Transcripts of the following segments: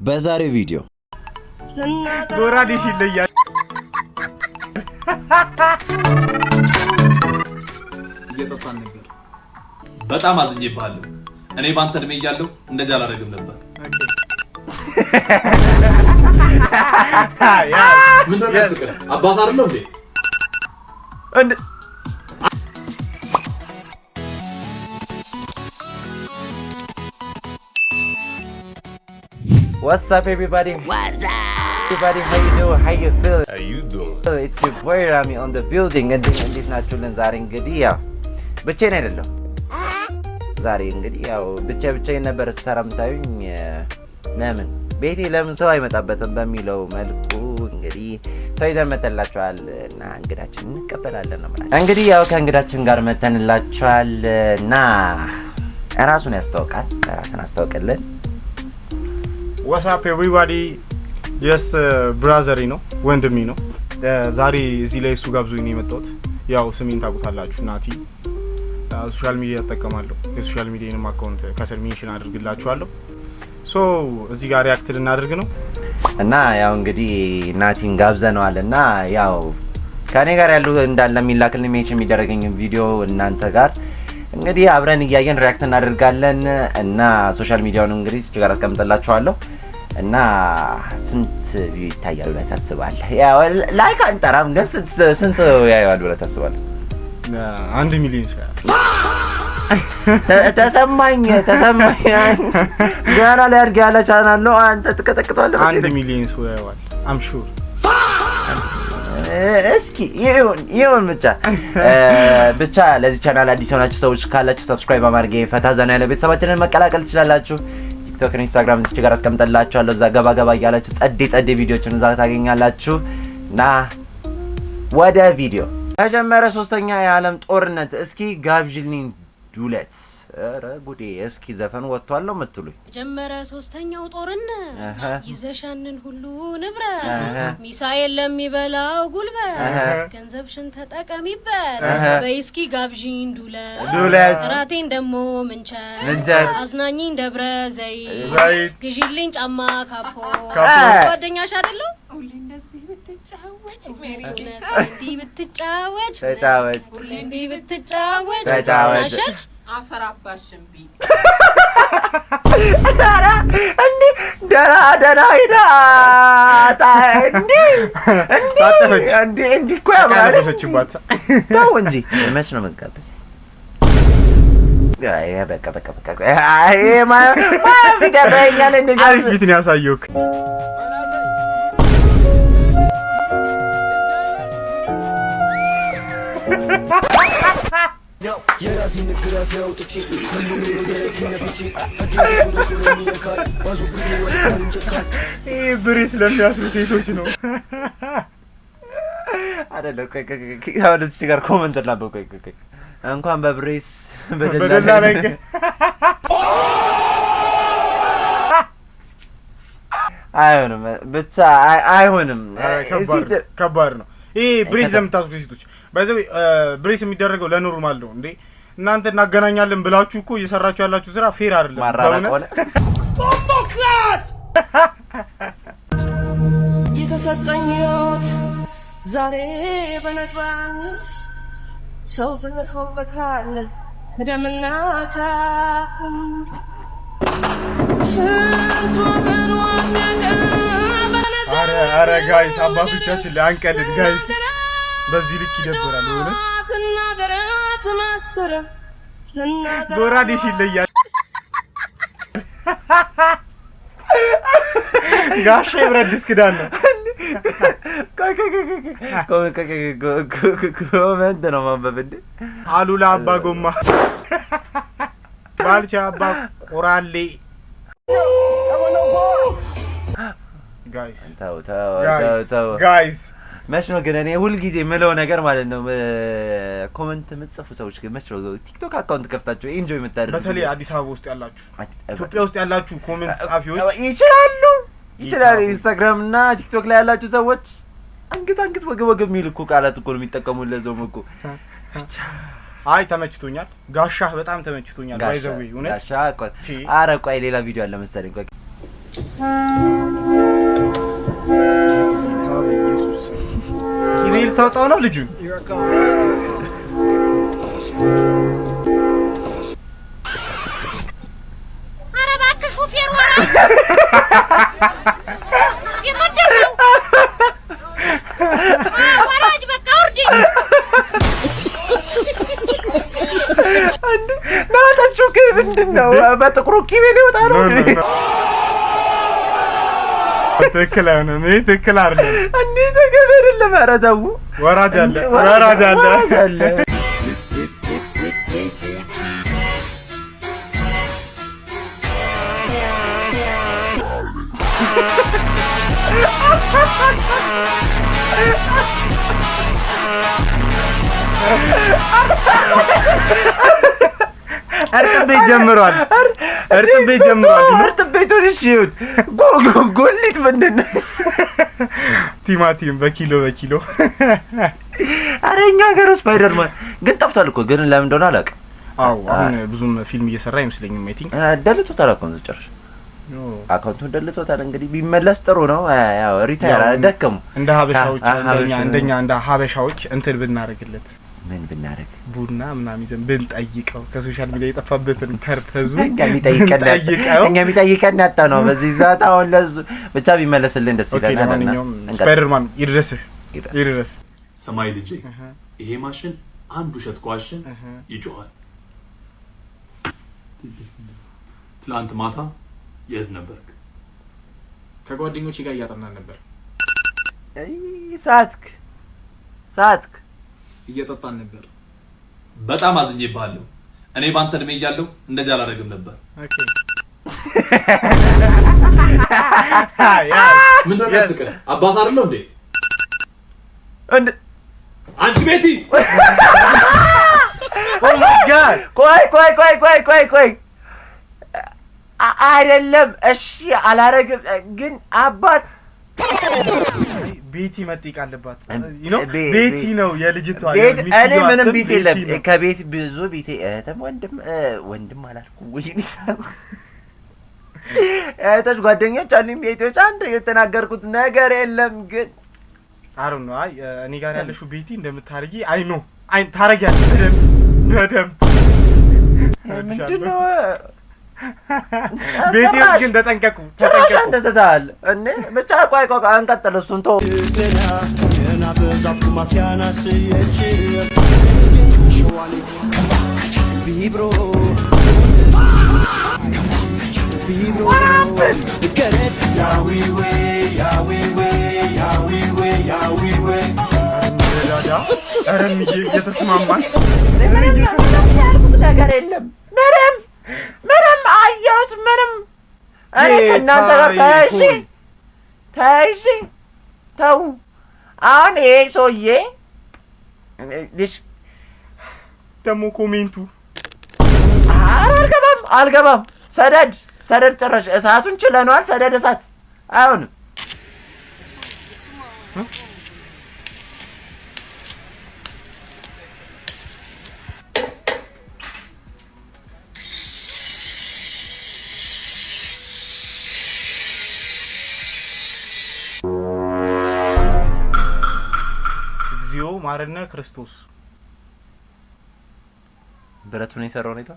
በዛሬው ቪዲዮ ጎራዴሽ ይለያል እየተጣጣን ነበር በጣም አዝኜብሃለሁ እኔ ባንተ እድሜ እያለሁ እንደዚህ አላደርግም ነበር ምን ተደረገ አባት አይደለም እንዴ What's up, everybody? What's up? Everybody, how you doing? How you feeling? How you doing? It's your boy Rami on the building. And this nachulen ዛሬ እንግዲህ ያው ብቻዬን አይደለም ዛሬ እንግዲህ ያው ብቻዬን ነበር ሰራምታዩኝ ለምን ቤቴ ለምን ሰው አይመጣበትም በሚለው መልኩ እንግዲህ ሰው ይዘን መተንላችኋል እና እንግዳችንን እንቀበላለን ነው ማለት እንግዲህ ያው ከእንግዳችን ጋር መተንላችኋል እና ራሱን ያስተዋውቃል ራስን አስተዋውቅልን What's up everybody? Yes, brother ነው ወንድሜ ነው ዛሬ እዚህ ላይ እሱ ጋብዞኝ ነው የመጣሁት ያው ስሜን ታውቁታላችሁ ናቲ ሶሻል ሚዲያ ተጠቀማለሁ የሶሻል ሚዲያንም አካውንት ከስር ሜንሽን አድርግላችኋለሁ ሶ እዚህ ጋር ሪአክት ልናደርግ ነው እና ያው እንግዲህ ናቲን ጋብዘነዋልና ያው ከኔ ጋር ያለው እንዳለ የሚላክልኝ ሜንሽን የሚደረገኝ ቪዲዮ እናንተ ጋር እንግዲህ አብረን እያየን ሪአክት እናደርጋለን እና ሶሻል ሚዲያውን እንግዲህ እዚህ ጋር አስቀምጥላችኋለሁ እና ስንት ቪዲዮ ይታያል ብለህ ታስባለህ? ያው ላይክ አንጠራም ግን ስንት ያያል ብለህ ታስባለህ? 1 ሚሊዮን ተሰማኝ ገና ላይ አድርጌ ያለ ቻናል ነው አንተ ትከተክቷለህ 1 ሚሊዮን ሰው ያያል I'm sure እስኪ ይሁን ብቻ ለዚህ ቻናል አዲስ ሆናችሁ ሰዎች ካላችሁ ሰብስክራይብ በማድረግ ፈታ ዘና ያለ ቤተሰባችንን መቀላቀል ትችላላችሁ ቲክቶክ እና ኢንስታግራም እዚህ ጋር አስቀምጠላችኋለሁ እዛ ገባ እያላችሁ ጸዴ ቪዲዮችን እዛ ታገኛላችሁ እና ወደ ቪዲዮ ተጀመረ ሶስተኛ የዓለም ጦርነት እስኪ ጋብዥልኝ ዱለት ኧረ ጉዴ እስኪ ዘፈን ወጥቷል ነው የምትሉኝ ጀመረ ሶስተኛው ጦርነት ይዘሻንን ሁሉ ንብረት ሚሳኤል ለሚበላው ጉልበት ገንዘብሽን ተጠቀሚበት በእስኪ ጋብዥኝ ዱለት ራቴን ደሞ ምንቸት አዝናኝኝ ደብረ ዘይት ግዢልኝ ጫማ ካፖ ጓደኛሽ አይደለም ሁሌ እንደዚህ ብትጫወች ሜሪ እንዲህ ብትጫወች ሁሌ እንዲህ ብትጫወች ተጫወች አፈራባሽምቢ ደራ ሄዳ እንዲ እኮ ያማረችባት ተው እንጂ መች ነው መጋበዝ በቃ አይ ቪዲዮ አሪፍ ፊት ነው ያሳየውክ የራሴን ግራስ ያውጥቼ ሁሉም ወደፊት ነፍቼ የሚነካል ባዙ ብሬስ ለሚያስሩ ሴቶች ነው አይደለም ከወደዚህ ጋር ኮሜንት ላበው እንኳን በብሬስ በደላ ላይ አይሆንም ብቻ አይሆንም ከባድ ነው ይሄ ብሬስ ለምታስሩ ሴቶች ባይዘው ብሬስ የሚደረገው ለኖርማል ነው እንዴ እናንተ እናገናኛለን ብላችሁ እኮ እየሰራችሁ ያላችሁ ስራ ፌር አይደለም ማራራቆለ ቦምቦክላት የተሰጠኝት ዛሬ በነፃነት ሰው ተለፈውበታል ደምና ካም ስንት ወገን ወደቀ አረ ጋይስ አባቶቻችን ለአንቀልድ ጋይስ በዚህ ልክ ይደብራል ወለት ጎራዴሽ ይለያል ጋሼ ብረት ድስት ዳን ነው ኮሜንት ነው ማንበብ እንዴ አሉላ አባ ጎማ ባልቻ አባ ቆራሌ ጋይስ መች ነው ግን እኔ ሁሉ ጊዜ ምለው ነገር ማለት ነው ኮሜንት ምጽፉ ሰዎች ግን መች ነው ቲክቶክ አካውንት ከፍታችሁ ኢንጆይ የምታደርጉ በተለይ አዲስ አበባ ውስጥ ያላችሁ ኢትዮጵያ ውስጥ ያላችሁ ኮሜንት ጻፊዎች ይችላሉ ኢንስታግራም እና ቲክቶክ ላይ ያላችሁ ሰዎች አንግት ወገብ የሚል እኮ ቃላት እኮ ነው የሚጠቀሙት ለዞም እኮ አይ ተመችቶኛል ጋሻህ በጣም ተመችቶኛል ባይዘው እውነት ጋሻህ ቆይ አረ ቆይ ሌላ ቪዲዮ አለ መሰለኝ ቆይ ልታወጣው ነው ልጁ? ኧረ እባክህ ሹፌር ወራጅ የምንድነው? ወራጅ በቃ ውርድ። ናታችሁ ምንድን ነው? በጥቁሩ ቂቤ ሊወጣ ነው። ትክክል አይሆንም። ይሄ ትክክል አይደለም። እንዴት ተገቢ አይደለም። ኧረ ተው። ወራጅ አለ፣ ወራጅ አለ። እርጥቤ ጀምሯል። እርጥቤ ጀምሯል። እርጥቤ ቶልሽ ይሁን ጎሊት ምንድን ነው? ቲማቲም በኪሎ በኪሎ። ኧረ እኛ ሀገር ስፓይደርማን ግን ጠፍቷል እኮ ግን ለምን እንደሆነ አላውቅም። አዎ አሁን ብዙም ፊልም እየሰራ አይመስለኝም። አይ ቲንክ ደልቶታል። አካውንቱን ደልቶታል። እንግዲህ ቢመለስ ጥሩ ነው። ያው ሪታየር ደከሙ። እንደ ሀበሻዎች እንደኛ እንደ ሀበሻዎች እንትን ብናረግለት ምን ብናረግ ቡና ምናምን ይዘን ብንጠይቀው ከሶሻል ሚዲያ የጠፋበትን ፐርፐዙ እኛ የሚጠይቀን ያጣ ነው በዚህ ዛት። አሁን ለሱ ብቻ ቢመለስልን ደስ ይላል። ለማንኛውም ስፓይደርማን ይድረስህ ይድረስ። ሰማይ ልጄ ይሄ ማሽን አንድ ውሸት ቋሽ ይጮሃል። ትላንት ማታ የት ነበርክ? ከጓደኞቼ ጋር እያጠናን ነበር። ሳትክ እየጠጣን ነበር። በጣም አዝኜብሃለሁ። እኔ ባንተ እድሜ እያለሁ እንደዚህ አላደርግም ነበር። ኦኬ ምን ነው ያስቀህ? አባት አይደለሁ እንዴ? አንቺ ቤቲ ኦ ማይ ጋድ ቆይ አይደለም። እሺ አላረግም ግን አባት ቤቲ መጥይቅ አለባት። ቤቲ ነው የልጅቷ ቤት። እኔ ምንም ቤት የለም ከቤት ብዙ ቤት ወንድም አላልኩም ወይ እህቶች ጓደኞች አሉኝ ቤቶች። አንድ የተናገርኩት ነገር የለም ግን አሩ ነው። አይ እኔ ጋር ያለሽው ቤቲ እንደምታረጊ አይ ኖ አይ ታረጊያለሽ በደም ምንድነው? ቤቲዎች ግን ተጠንቀቁ። አንተ ስተሃል እንዴ? ብቻ ቆይ አንቀጥል። እሱን ተው። ገና በዛፍ ማፊያና ስየች ቢብሮ ገረት ያዊዌ አረም እየተስማማን ነገር የለም። ምንም አየሁት ምንም። እኔ ከእናንተ ጋር ተያይዤ ተው። አሁን ይሄ ሰውዬ ደግሞ ኮሜንቱ አልገባም። ሰደድ ጭራሽ እሳቱን ችለነዋል። ሰደድ እሳት አይሆንም። እግዚኦ ማረነ ክርስቶስ። ብረቱን የሰራው ሁኔታ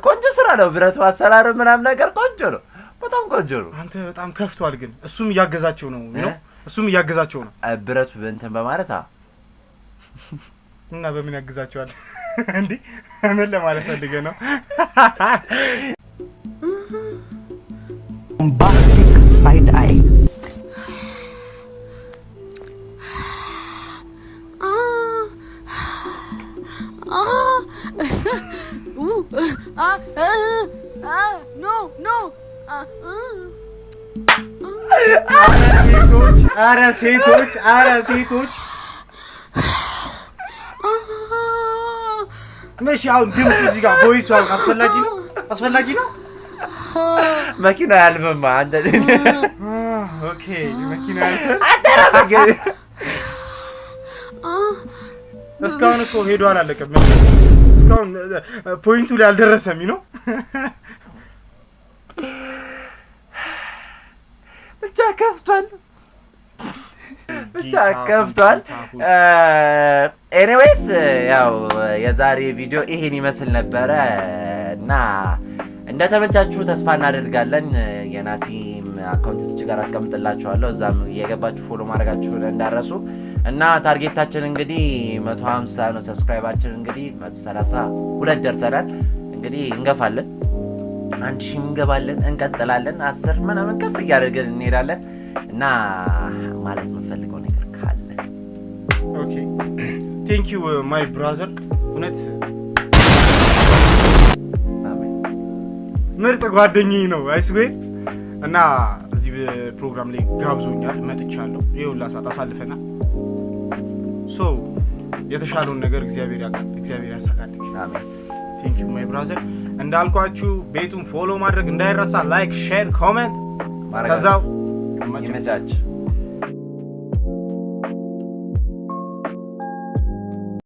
ቆንጆ ስራ ነው። ብረቱ አሰራሩ ምናምን ነገር ቆንጆ ነው። በጣም ቆንጆ ነው። አንተ በጣም ከፍቷል ግን እሱም እያገዛቸው ነው ነው እሱም እያገዛቸው ነው። ብረቱ እንትን በማለት እና በምን ያግዛቸዋል እንዴ? ምን ለማለት ፈልገህ ነው? bombastic side eye no አረ ሴቶች መቼ አሁን ድምፁ እዚህ ጋር ቮይሱ አስፈላጊ ነው። መኪና ያልመማ አንተ ኦኬ መኪና ያልፈ እስካሁን እኮ ሄዶ አላለቀም። እስካሁን ፖይንቱ ላይ አልደረሰም ነው። ብቻ ከፍቷል ኤኒዌይስ ያው የዛሬ ቪዲዮ ይሄን ይመስል ነበረ እና እንደተመቻችሁ ተስፋ እናደርጋለን የናቲም አካውንት እዚህ ጋር አስቀምጥላችኋለሁ እዛም እየገባችሁ ፎሎ ማድረጋችሁን እንዳረሱ እና ታርጌታችን እንግዲህ 150 ነው ሰብስክራይባችን እንግዲህ 132 ደርሰናል እንግዲህ እንገፋለን 1000 እንገባለን እንቀጥላለን 10 ምናምን ከፍ እያደረግን እንሄዳለን እና ማለት የምፈልገው ነገር ካለ ኦኬ ቴንክ ዩ ማይ ብራዘር እውነት አሜን ምርጥ ጓደኛዬ ነው አይስዌር እና እዚህ ፕሮግራም ላይ ጋብዞኛል መጥቻለሁ ይኸውላ ሰዓት አሳልፈናል ሶ የተሻለውን ነገር እግዚአብሔር ያሳካልኝ አሜን ቴንክ ዩ ማይ ብራዘር እንዳልኳችሁ ቤቱን ፎሎ ማድረግ እንዳይረሳ ላይክ ሼር ኮሜንት ከዛው ይመቻችሁ